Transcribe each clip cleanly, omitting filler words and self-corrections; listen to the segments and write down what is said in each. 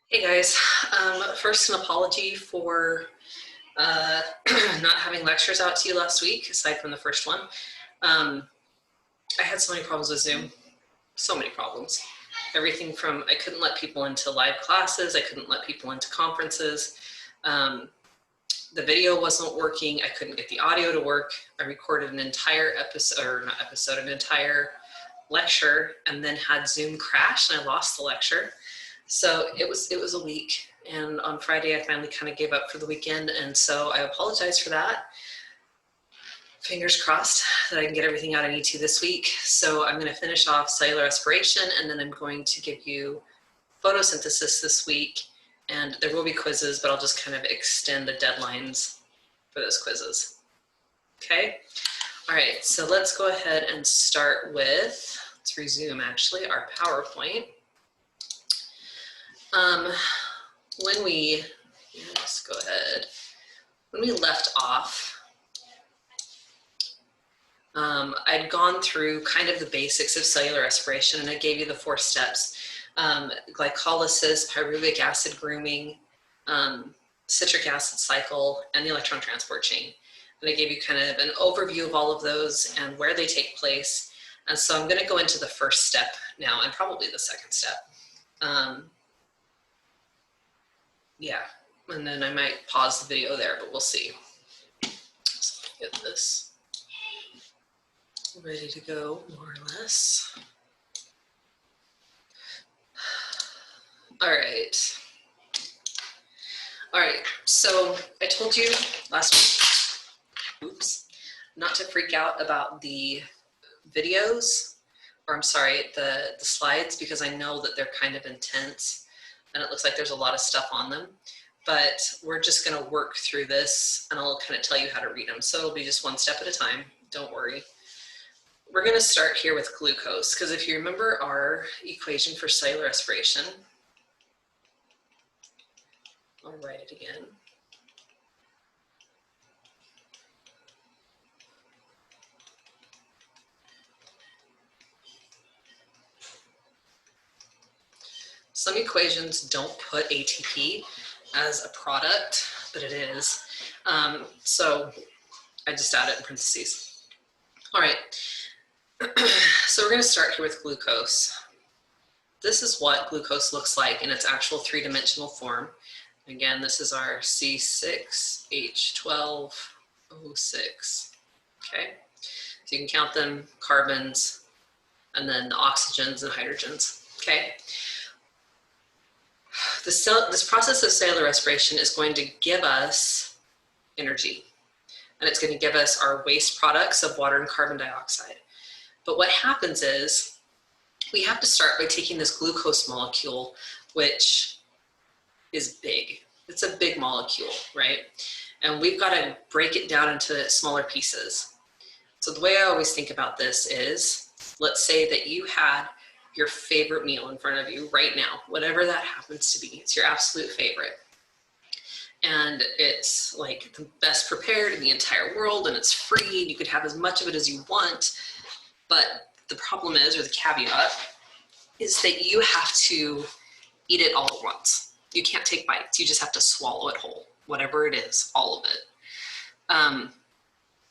Hey guys, first an apology for not having lectures out to you last week, aside from the first one. I had so many problems with Zoom, so many problems. Everything from I couldn't let people into live classes, I couldn't let people into conferences. The video wasn't working, I couldn't get the audio to work. I recorded an entire an entire lecture and then had Zoom crash and I lost the lecture. So it was a week, and on Friday I finally kind of gave up for the weekend, and so I apologize for that. Fingers crossed that I can get everything out I need to this week. So I'm going to finish off cellular respiration, and then I'm going to give you photosynthesis this week, and there will be quizzes, but I'll just kind of extend the deadlines for those quizzes. Okay? All right, so let's go ahead and start with, let's resume actually, our PowerPoint. When we left off, I'd gone through kind of the basics of cellular respiration, and I gave you the 4 steps: glycolysis, pyruvic acid grooming, citric acid cycle, and the electron transport chain. And I gave you kind of an overview of all of those and where they take place. And so I'm going to go into the first step now, and probably the second step. Yeah, and then I might pause the video there, but we'll see. So get this ready to go, more or less. All right. All right, so I told you last week, not to freak out about the videos, or I'm sorry, the slides, because I know that they're kind of intense and it looks like there's a lot of stuff on them, but we're just gonna work through this and I'll kind of tell you how to read them. So it'll be just one step at a time, don't worry. We're gonna start here with glucose, because if you remember our equation for cellular respiration, I'll write it again. Some equations don't put ATP as a product, but it is. So I just add it in parentheses. All right, so we're gonna start here with glucose. This is what glucose looks like in its actual 3-dimensional form. Again, this is our C6H12O6, okay? So you can count them, carbons, and then the oxygens and hydrogens, okay? This process of cellular respiration is going to give us energy, and it's going to give us our waste products of water and carbon dioxide. But what happens is we have to start by taking this glucose molecule, which is big. It's a big molecule, right? And we've got to break it down into smaller pieces. So the way I always think about this is, let's say that you had your favorite meal in front of you right now, whatever that happens to be. It's your absolute favorite. And it's like the best prepared in the entire world, and it's free, and you could have as much of it as you want. But the problem is, or the caveat, is that you have to eat it all at once. You can't take bites, you just have to swallow it whole, whatever it is, all of it.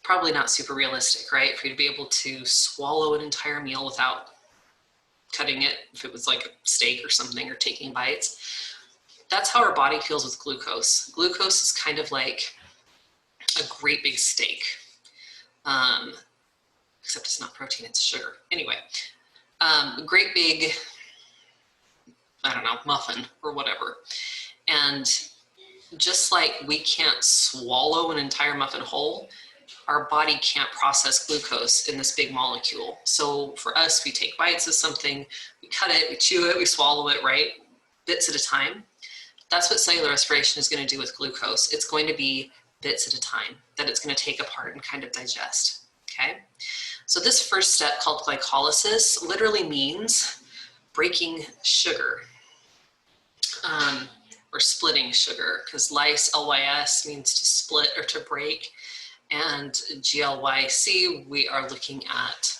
Probably not super realistic, right? For you to be able to swallow an entire meal without cutting it, if it was like a steak or something, or taking bites. That's how our body feels with glucose. Glucose is kind of like a great big steak, except it's not protein, it's sugar. Anyway, a great big, I don't know, muffin or whatever. And just like we can't swallow an entire muffin whole, our body can't process glucose in this big molecule. So for us, we take bites of something, we cut it, we chew it, we swallow it, right? Bits at a time. That's what cellular respiration is going to do with glucose. It's going to be bits at a time that it's going to take apart and kind of digest, okay? So this first step, called glycolysis, literally means breaking sugar, or splitting sugar, because lys, L-Y-S, means to split or to break. And GLYC, we are looking at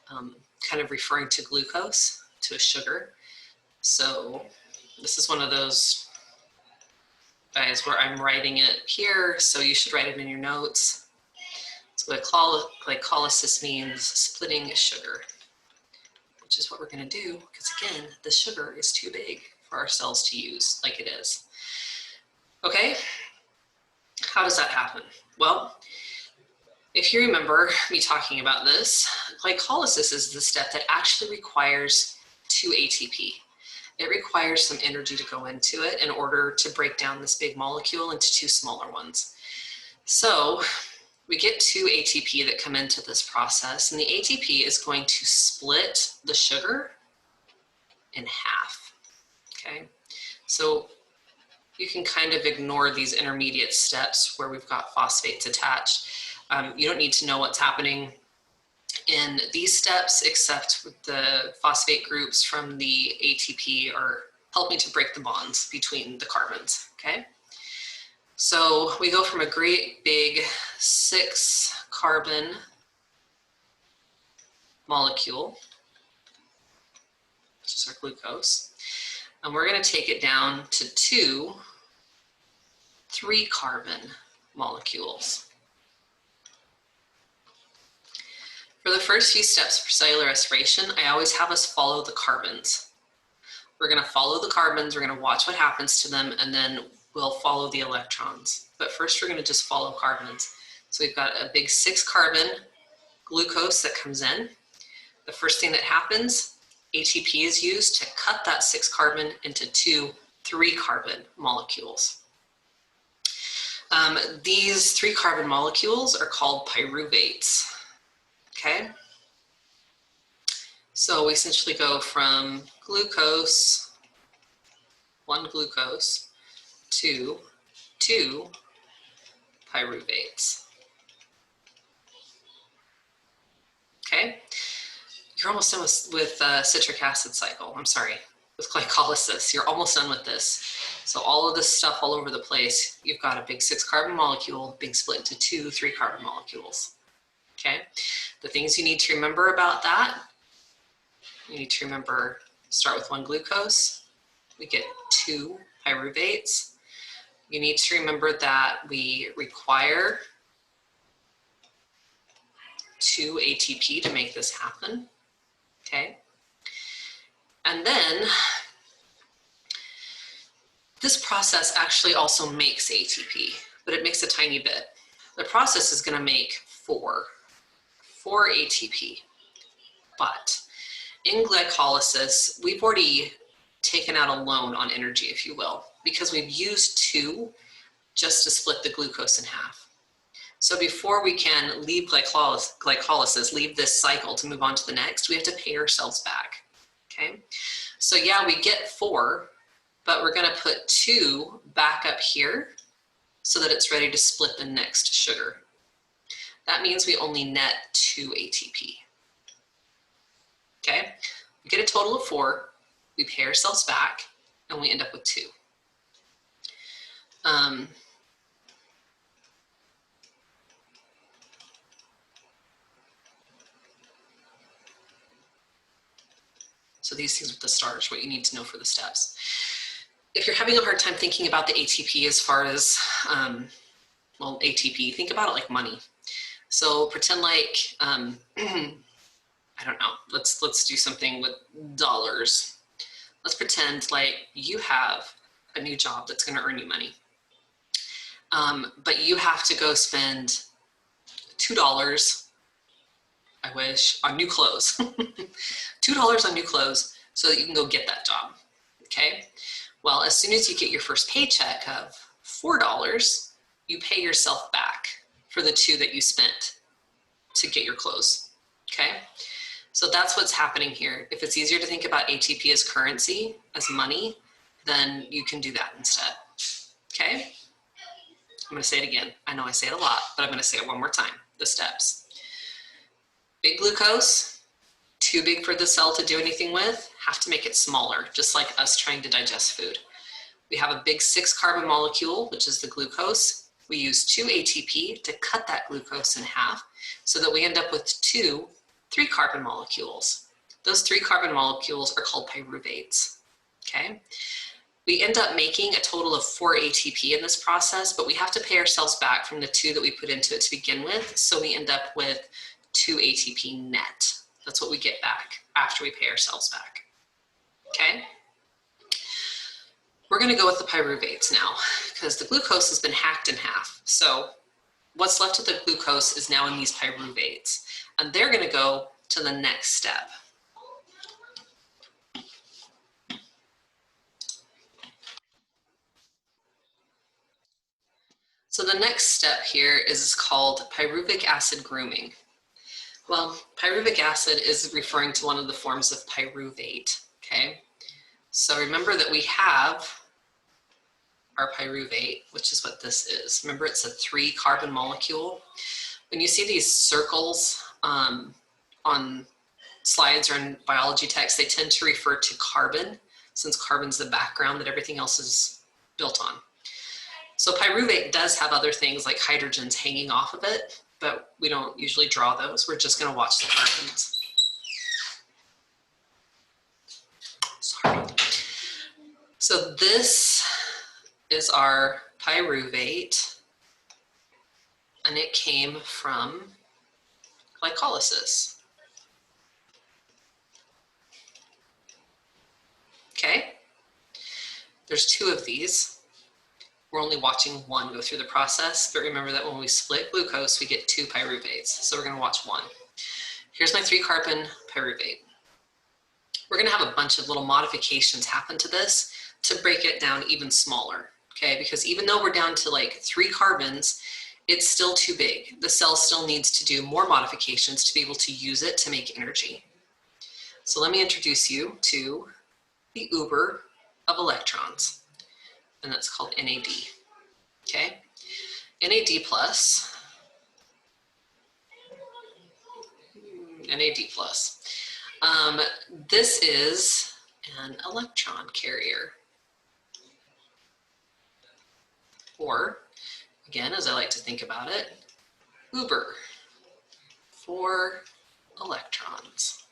kind of referring to glucose, to a sugar. So this is one of those is where I'm writing it here, so you should write it in your notes. So glycolysis means splitting sugar, which is what we're going to do, because again, the sugar is too big for our cells to use like it is. Okay, how does that happen? Well, if you remember me talking about this, glycolysis is the step that actually requires 2 ATP. It requires some energy to go into it in order to break down this big molecule into 2 smaller ones. So we get 2 ATP that come into this process, and the ATP is going to split the sugar in half, okay? So you can kind of ignore these intermediate steps where we've got phosphates attached. You don't need to know what's happening in these steps, except the phosphate groups from the ATP are helping to break the bonds between the carbons, okay? So we go from a great big 6-carbon molecule, which is our glucose, and we're going to take it down to 2 3-carbon molecules. For the first few steps for cellular respiration, I always have us follow the carbons. We're going to follow the carbons, we're going to watch what happens to them, and then we'll follow the electrons. But first we're going to just follow carbons. So we've got a big 6-carbon glucose that comes in. The first thing that happens, ATP is used to cut that 6-carbon into 2 3-carbon molecules. These 3-carbon molecules are called pyruvates. Okay, so we essentially go from glucose, 1 glucose, to 2 pyruvates. Okay, you're almost done with citric acid cycle. I'm sorry, with glycolysis. You're almost done with this. So all of this stuff all over the place, you've got a big 6-carbon molecule being split into 2 3-carbon molecules. Okay, the things you need to remember about that, you need to remember, start with 1 glucose, we get 2 pyruvates. You need to remember that we require 2 ATP to make this happen, okay? And then this process actually also makes ATP, but it makes a tiny bit. The process is going to make 4 ATP, but in glycolysis, we've already taken out a loan on energy, if you will, because we've used 2 just to split the glucose in half. So before we can leave glycolysis, leave this cycle to move on to the next, we have to pay ourselves back, okay? So yeah, we get 4, but we're gonna put 2 back up here so that it's ready to split the next sugar. That means we only net 2 ATP. Okay, we get a total of 4, we pay ourselves back, and we end up with 2. So these things with the stars, what you need to know for the steps. If you're having a hard time thinking about the ATP as far as, well, ATP, think about it like money. So pretend like, I don't know, let's do something with dollars. Let's pretend like you have a new job that's going to earn you money. But you have to go spend $2, I wish, on new clothes. $2 on new clothes so that you can go get that job, okay? Well, as soon as you get your first paycheck of $4, you pay yourself back for the 2 that you spent to get your clothes, okay? So that's what's happening here. If it's easier to think about ATP as currency, as money, then you can do that instead, okay? I'm gonna say it again. I know I say it a lot, but I'm gonna say it one more time, the steps. Big glucose, too big for the cell to do anything with, have to make it smaller, just like us trying to digest food. We have a big 6-carbon molecule, which is the glucose. We use 2 ATP to cut that glucose in half so that we end up with 2 3-carbon molecules. Those 3-carbon molecules are called pyruvates, okay? We end up making a total of 4 ATP in this process, but we have to pay ourselves back from the 2 that we put into it to begin with. So we end up with 2 ATP net. That's what we get back after we pay ourselves back. Okay? We're gonna go with the pyruvates now because the glucose has been hacked in half. So what's left of the glucose is now in these pyruvates, and they're gonna go to the next step. So the next step here is called pyruvic acid grooming. Well, pyruvic acid is referring to one of the forms of pyruvate, okay? So remember that we have our pyruvate, which is what this is. Remember, it's a 3-carbon molecule. When you see these circles on slides or in biology text, they tend to refer to carbon, since carbon's the background that everything else is built on. So pyruvate does have other things like hydrogens hanging off of it, but we don't usually draw those. We're just gonna watch the carbons. Sorry. So this is our pyruvate, and it came from glycolysis. Okay? There's 2 of these. We're only watching 1 go through the process, but remember that when we split glucose, we get 2 pyruvates. So we're gonna watch 1. Here's my 3-carbon pyruvate. We're gonna have a bunch of little modifications happen to this to break it down even smaller, okay? Because even though we're down to like 3 carbons, it's still too big. The cell still needs to do more modifications to be able to use it to make energy. So let me introduce you to the Uber of electrons, and that's called NAD, okay? NAD plus, NAD plus. This is an electron carrier, or again, as I like to think about it, Uber for electrons.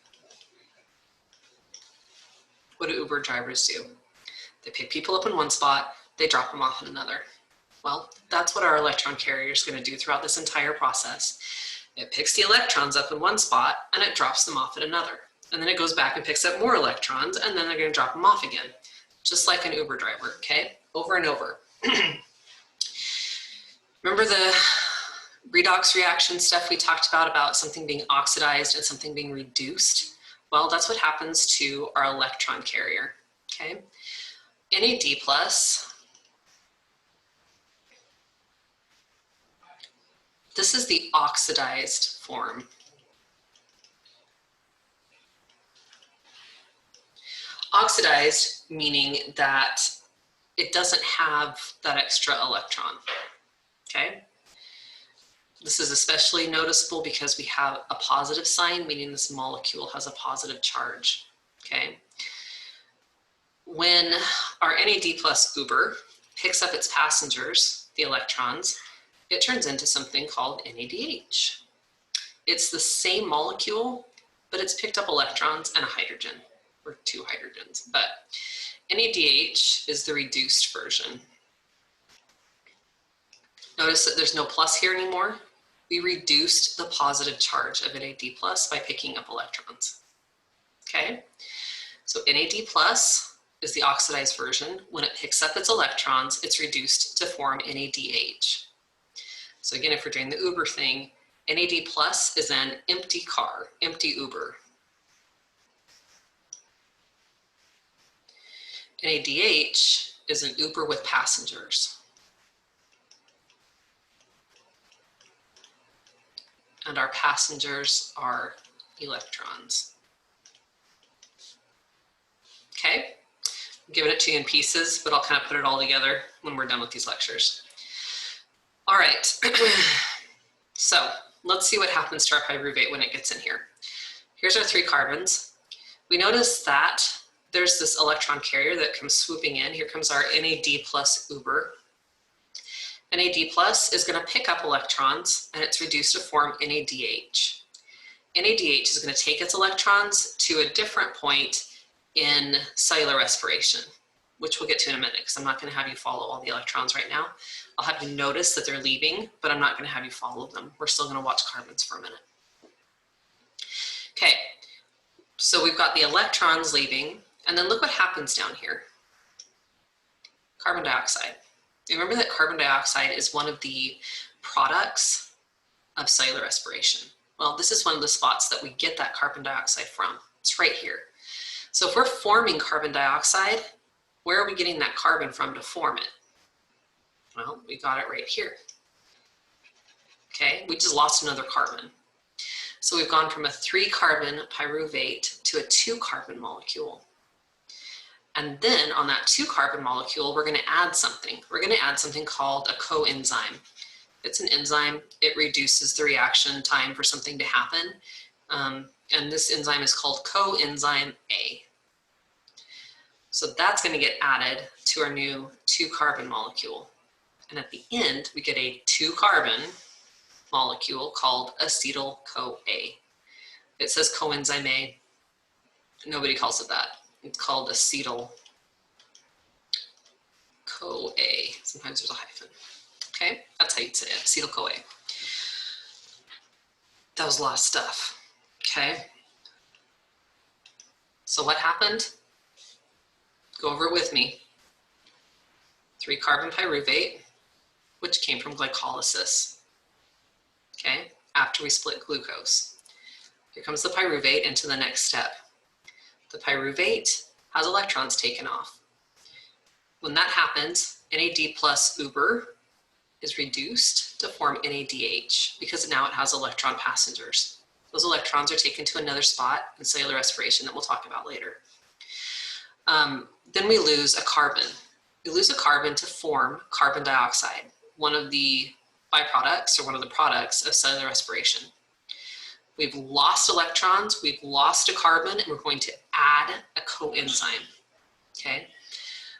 What do Uber drivers do? They pick people up in one spot, they drop them off in another. Well, that's what our electron carrier is going to do throughout this entire process. It picks the electrons up in one spot and it drops them off at another. And then it goes back and picks up more electrons, and then they're going to drop them off again. Just like an Uber driver, okay? Over and over. Remember the redox reaction stuff we talked about something being oxidized and something being reduced? Well, that's what happens to our electron carrier, okay? NAD plus, this is the oxidized form. Oxidized meaning that it doesn't have that extra electron, okay? This is especially noticeable because we have a positive sign, meaning this molecule has a positive charge, okay? When our NAD plus Uber picks up its passengers, the electrons, it turns into something called NADH. It's the same molecule, but it's picked up electrons and a hydrogen, or 2 hydrogens, but NADH is the reduced version. Notice that there's no plus here anymore. We reduced the positive charge of NAD plus by picking up electrons, okay? So NAD plus is the oxidized version. When it picks up its electrons, it's reduced to form NADH. So again, if we're doing the Uber thing, NAD plus is an empty car, empty Uber. NADH is an Uber with passengers. And our passengers are electrons. Okay, I'm giving it to you in pieces, but I'll kind of put it all together when we're done with these lectures. All right, so let's see what happens to our pyruvate when it gets in here. Here's our 3 carbons. We notice that there's this electron carrier that comes swooping in. Here comes our NAD plus Uber. NAD plus is going to pick up electrons, and it's reduced to form NADH. NADH is going to take its electrons to a different point in cellular respiration. which we'll get to in a minute because I'm not going to have you follow all the electrons right now. I'll have you notice that they're leaving, but I'm not going to have you follow them. We're still going to watch carbons for a minute. Okay, so we've got the electrons leaving, and then look what happens down here. Carbon dioxide. You remember that carbon dioxide is one of the products of cellular respiration. Well, this is one of the spots that we get that carbon dioxide from. It's right here. So if we're forming carbon dioxide, where are we getting that carbon from to form it? Well, we got it right here. Okay, we just lost another carbon. So we've gone from a 3-carbon pyruvate to a 2-carbon molecule. And then on that 2-carbon molecule, we're going to add something. We're going to add something called a coenzyme. It's an enzyme. It reduces the reaction time for something to happen. And this enzyme is called coenzyme A. So that's going to get added to our new 2-carbon molecule. And at the end, we get a 2-carbon molecule called acetyl-CoA. It says coenzyme A. Nobody calls it that. It's called acetyl-CoA. Sometimes there's a hyphen. Okay, that's how you'd say it, acetyl-CoA. That was a lot of stuff. Okay. So what happened? Go over it with me. 3-carbon pyruvate, which came from glycolysis. Okay, after we split glucose. Here comes the pyruvate into the next step. The pyruvate has electrons taken off. When that happens, NAD plus Uber is reduced to form NADH because now it has electron passengers. Those electrons are taken to another spot in cellular respiration that we'll talk about later. Then we lose a carbon. We lose a carbon to form carbon dioxide, one of the byproducts or one of the products of cellular respiration. We've lost electrons, we've lost a carbon, and we're going to add a coenzyme, okay?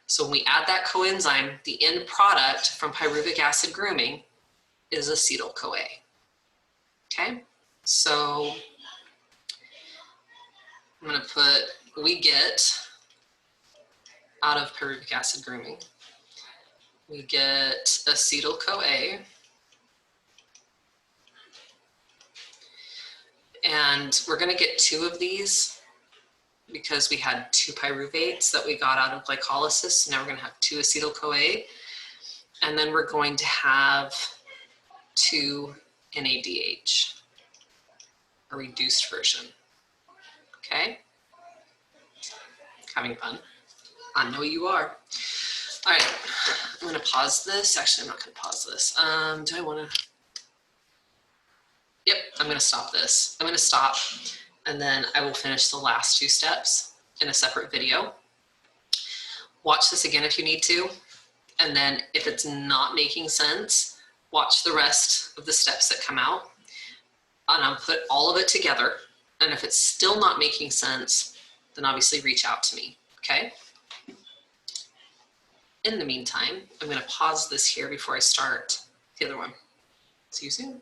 So when we add that coenzyme, the end product from pyruvic acid grooming is acetyl-CoA, okay? So I'm gonna put, we get out of pyruvic acid grooming, we get acetyl-CoA, and we're gonna get 2 of these because we had 2 pyruvates that we got out of glycolysis. So now we're gonna have 2 acetyl-CoA, and then we're going to have 2 NADH, a reduced version, okay? Having fun? I know you are. All right, I'm gonna pause this. Actually, I'm not gonna pause this. Do I wanna? Yep, I'm gonna stop this. I'm gonna stop, and then I will finish the last 2 steps in a separate video. Watch this again if you need to, and then if it's not making sense, watch the rest of the steps that come out, and I'll put all of it together, and if it's still not making sense, then obviously reach out to me, okay? In the meantime, I'm gonna pause this here before I start the other one. See you soon.